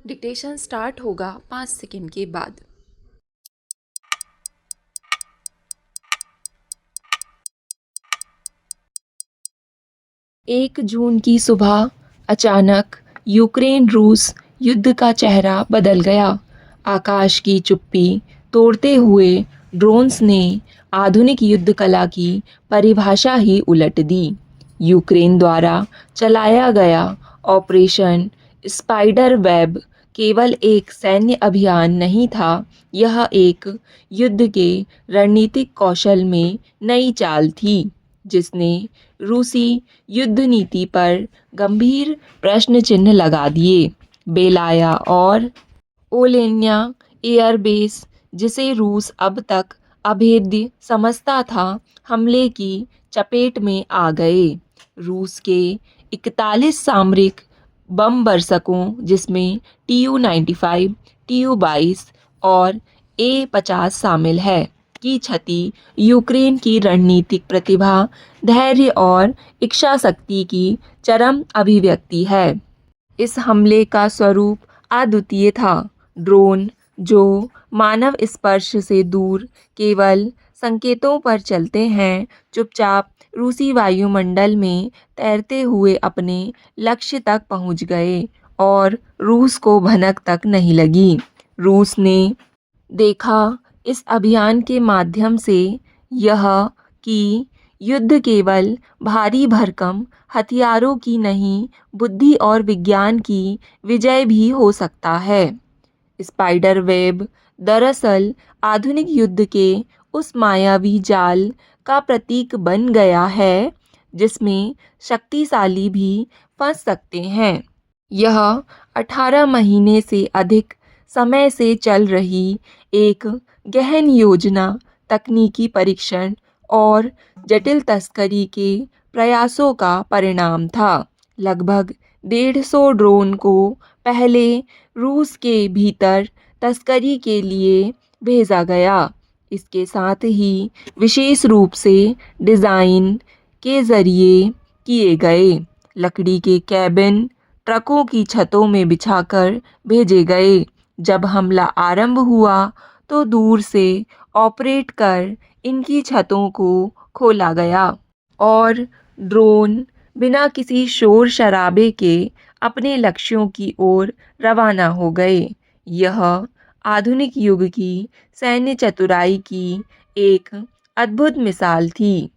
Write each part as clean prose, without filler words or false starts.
Dictation start होगा 5 second के बाद। 1 जून की सुबह अचानक यूक्रेन रूस युद्ध का चेहरा बदल गया। आकाश की चुप्पी तोड़ते हुए ड्रोन्स ने आधुनिक युद्ध कला की परिभाषा ही उलट दी। यूक्रेन द्वारा चलाया गया ऑपरेशन स्पाइडर वेब केवल एक सैन्य अभियान नहीं था, यह एक युद्ध के रणनीतिक कौशल में नई चाल थी, जिसने रूसी युद्ध नीति पर गंभीर प्रश्न चिन्ह लगा दिए। बेलाया और ओलेन्या एयरबेस, जिसे रूस अब तक अभेद्य समझता था, हमले की चपेट में आ गए। रूस के 41 सामरिक बम बरसकों, जिसमें TU-95, TU-22 और A-50 शामिल है, की क्षति यूक्रेन की रणनीतिक प्रतिभा, धैर्य और इच्छा शक्ति की चरम अभिव्यक्ति है। इस हमले का स्वरूप अद्वितीय था। ड्रोन जो मानव स्पर्श से दूर केवल संकेतों पर चलते हैं, चुपचाप रूसी वायुमंडल में तैरते हुए अपने लक्ष्य तक पहुंच गए और रूस को भनक तक नहीं लगी। रूस ने देखा इस अभियान के माध्यम से यह कि युद्ध केवल भारी भरकम हथियारों की नहीं, बुद्धि और विज्ञान की विजय भी हो सकता है। स्पाइडर वेब दरअसल आधुनिक युद्ध के उस मायावी जाल का प्रतीक बन गया है, जिसमें शक्तिशाली भी फंस सकते हैं। यह 18 महीने से अधिक समय से चल रही एक गहन योजना, तकनीकी परीक्षण और जटिल तस्करी के प्रयासों का परिणाम था। लगभग 150 ड्रोन को पहले रूस के भीतर तस्करी के लिए भेजा गया। इसके साथ ही विशेष रूप से डिज़ाइन के जरिए किए गए लकड़ी के कैबिन ट्रकों की छतों में बिछाकर भेजे गए। जब हमला आरंभ हुआ तो दूर से ऑपरेट कर इनकी छतों को खोला गया और ड्रोन बिना किसी शोर शराबे के अपने लक्ष्यों की ओर रवाना हो गए। यह आधुनिक युग की सैन्य चतुराई की एक अद्भुत मिसाल थी।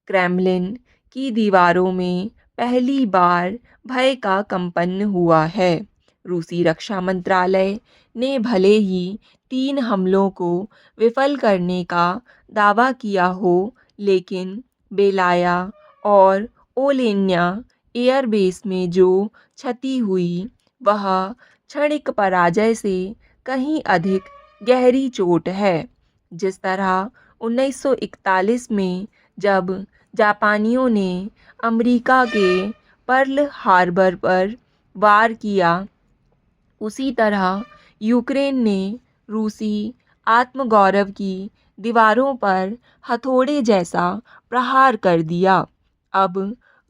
क्रेमलिन की दीवारों में पहली बार भय का कंपन हुआ है। रूसी रक्षा मंत्रालय ने भले ही 3 हमलों को विफल करने का दावा किया हो, लेकिन बेलाया और ओलेन्या एयरबेस में जो क्षति हुई, वह क्षणिक पराजय से कहीं अधिक गहरी चोट है। जिस तरह 1941 में जब जापानियों ने अमेरिका के पर्ल हार्बर पर वार किया, उसी तरह यूक्रेन ने रूसी आत्मगौरव की दीवारों पर हथौड़े जैसा प्रहार कर दिया। अब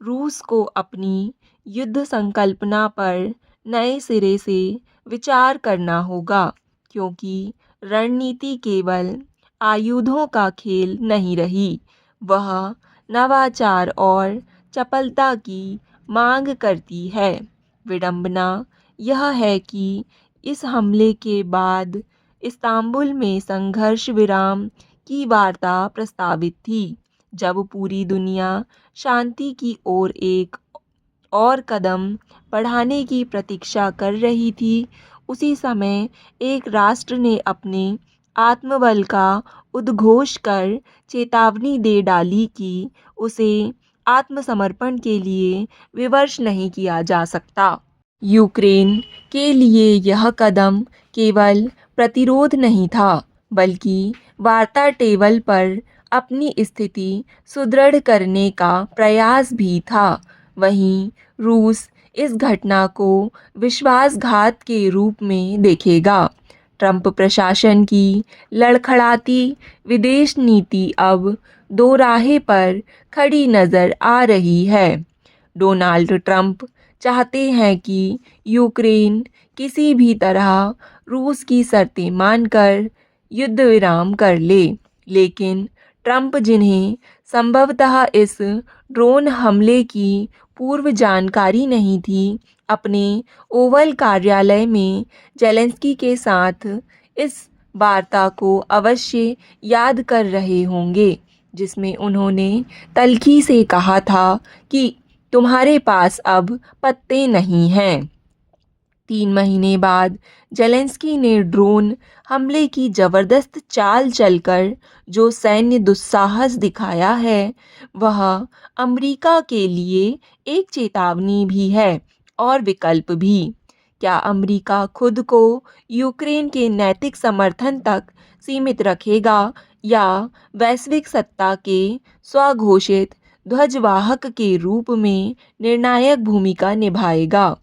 रूस को अपनी युद्ध संकल्पना पर नए सिरे से विचार करना होगा, क्योंकि रणनीति केवल आयुधों का खेल नहीं रही, वह नवाचार और चपलता की मांग करती है। विडंबना यह है कि इस हमले के बाद इस्तांबुल में संघर्ष विराम की वार्ता प्रस्तावित थी। जब पूरी दुनिया शांति की ओर एक और कदम बढ़ाने की प्रतीक्षा कर रही थी, उसी समय एक राष्ट्र ने अपने आत्मबल का उद्घोष कर चेतावनी दे डाली कि उसे आत्मसमर्पण के लिए विवश नहीं किया जा सकता। यूक्रेन के लिए यह कदम केवल प्रतिरोध नहीं था, बल्कि वार्ता टेबल पर अपनी स्थिति सुदृढ़ करने का प्रयास भी था। वहीं रूस इस घटना को विश्वासघात के रूप में देखेगा। ट्रंप प्रशासन की लड़खड़ाती विदेश नीति अब दोराहे पर खड़ी नजर आ रही है। डोनाल्ड ट्रंप चाहते हैं कि यूक्रेन किसी भी तरह रूस की शर्तें मानकर युद्ध विराम कर ले। लेकिन ट्रंप, जिन्हें संभवतः इस ड्रोन हमले की पूर्व जानकारी नहीं थी, अपने ओवल कार्यालय में जेलेंस्की के साथ इस वार्ता को अवश्य याद कर रहे होंगे, जिसमें उन्होंने तल्खी से कहा था कि तुम्हारे पास अब पत्ते नहीं हैं। 3 महीने बाद जेलेंस्की ने ड्रोन हमले की जबरदस्त चाल चलकर जो सैन्य दुस्साहस दिखाया है, वह अमेरिका के लिए एक चेतावनी भी है और विकल्प भी। क्या अमेरिका खुद को यूक्रेन के नैतिक समर्थन तक सीमित रखेगा या वैश्विक सत्ता के स्वघोषित ध्वजवाहक के रूप में निर्णायक भूमिका निभाएगा?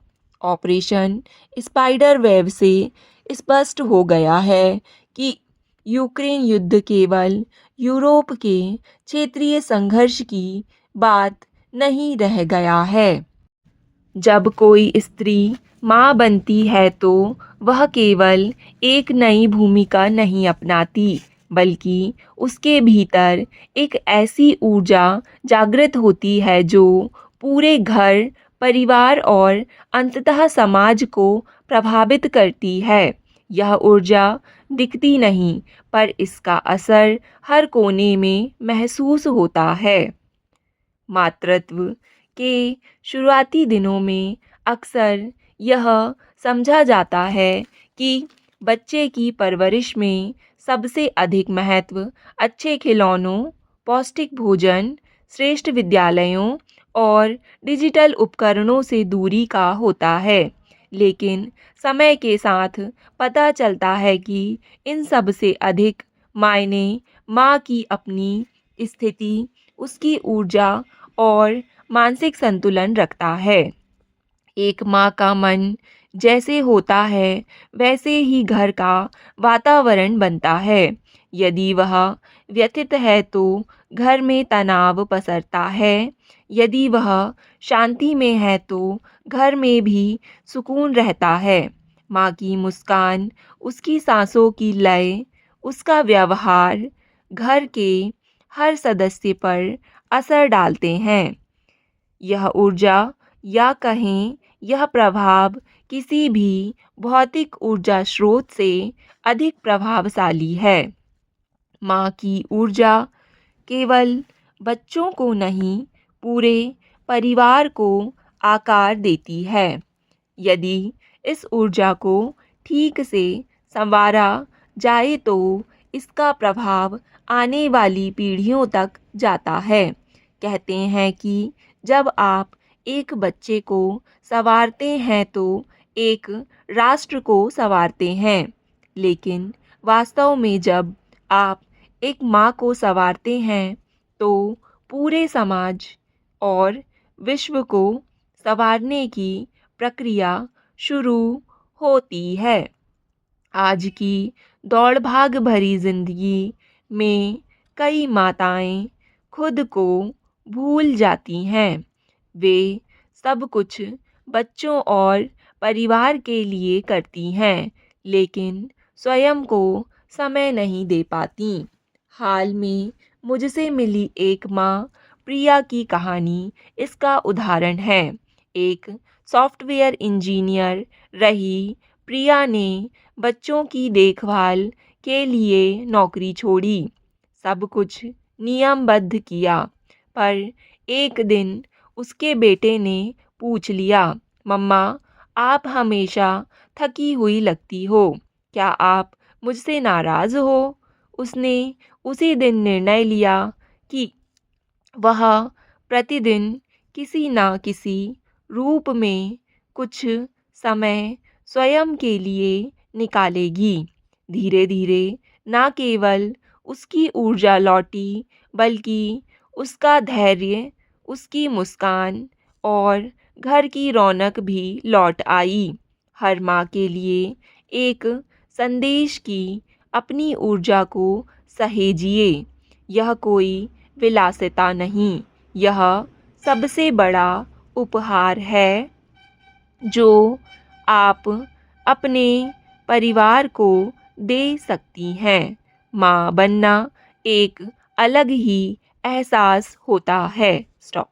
ऑपरेशन स्पाइडर वेब से स्पष्ट हो गया है कि यूक्रेन युद्ध केवल यूरोप के क्षेत्रीय संघर्ष की बात नहीं रह गया है। जब कोई स्त्री माँ बनती है तो वह केवल एक नई भूमिका नहीं अपनाती, बल्कि उसके भीतर एक ऐसी ऊर्जा जागृत होती है जो पूरे घर, परिवार और अंततः समाज को प्रभावित करती है। यह ऊर्जा दिखती नहीं, पर इसका असर हर कोने में महसूस होता है। मातृत्व के शुरुआती दिनों में अक्सर यह समझा जाता है कि बच्चे की परवरिश में सबसे अधिक महत्व अच्छे खिलौनों, पौष्टिक भोजन, श्रेष्ठ विद्यालयों और डिजिटल उपकरणों से दूरी का होता है। लेकिन समय के साथ पता चलता है कि इन सब से अधिक मायने माँ की अपनी स्थिति, उसकी ऊर्जा और मानसिक संतुलन रखता है। एक माँ का मन जैसे होता है, वैसे ही घर का वातावरण बनता है। यदि वह व्यथित है तो घर में तनाव पसरता है, यदि वह शांति में है तो घर में भी सुकून रहता है। माँ की मुस्कान, उसकी सांसों की लय, उसका व्यवहार घर के हर सदस्य पर असर डालते हैं। यह ऊर्जा, या कहें यह प्रभाव, किसी भी भौतिक ऊर्जा स्रोत से अधिक प्रभावशाली है। माँ की ऊर्जा केवल बच्चों को नहीं, पूरे परिवार को आकार देती है। यदि इस ऊर्जा को ठीक से संवारा जाए तो इसका प्रभाव आने वाली पीढ़ियों तक जाता है। कहते हैं कि जब आप एक बच्चे को संवारते हैं तो एक राष्ट्र को संवारते हैं, लेकिन वास्तव में जब आप एक माँ को संवारते हैं तो पूरे समाज और विश्व को संवारने की प्रक्रिया शुरू होती है। आज की दौड़ भाग भरी जिंदगी में कई माताएं खुद को भूल जाती हैं। वे सब कुछ बच्चों और परिवार के लिए करती हैं, लेकिन स्वयं को समय नहीं दे पाती। हाल में मुझसे मिली एक माँ प्रिया की कहानी इसका उदाहरण है। एक सॉफ्टवेयर इंजीनियर रही प्रिया ने बच्चों की देखभाल के लिए नौकरी छोड़ी, सब कुछ नियमबद्ध किया, पर एक दिन उसके बेटे ने पूछ लिया, मम्मा, आप हमेशा थकी हुई लगती हो, क्या आप मुझसे नाराज़ हो? उसने उसी दिन निर्णय लिया कि वह प्रतिदिन किसी न किसी रूप में कुछ समय स्वयं के लिए निकालेगी। धीरे धीरे न केवल उसकी ऊर्जा लौटी, बल्कि उसका धैर्य, उसकी मुस्कान और घर की रौनक भी लौट आई। हर माँ के लिए एक संदेश की अपनी ऊर्जा को सहेजिए। यह कोई विलासिता नहीं, यह सबसे बड़ा उपहार है जो आप अपने परिवार को दे सकती हैं। माँ बनना एक अलग ही एहसास होता है। स्टॉप।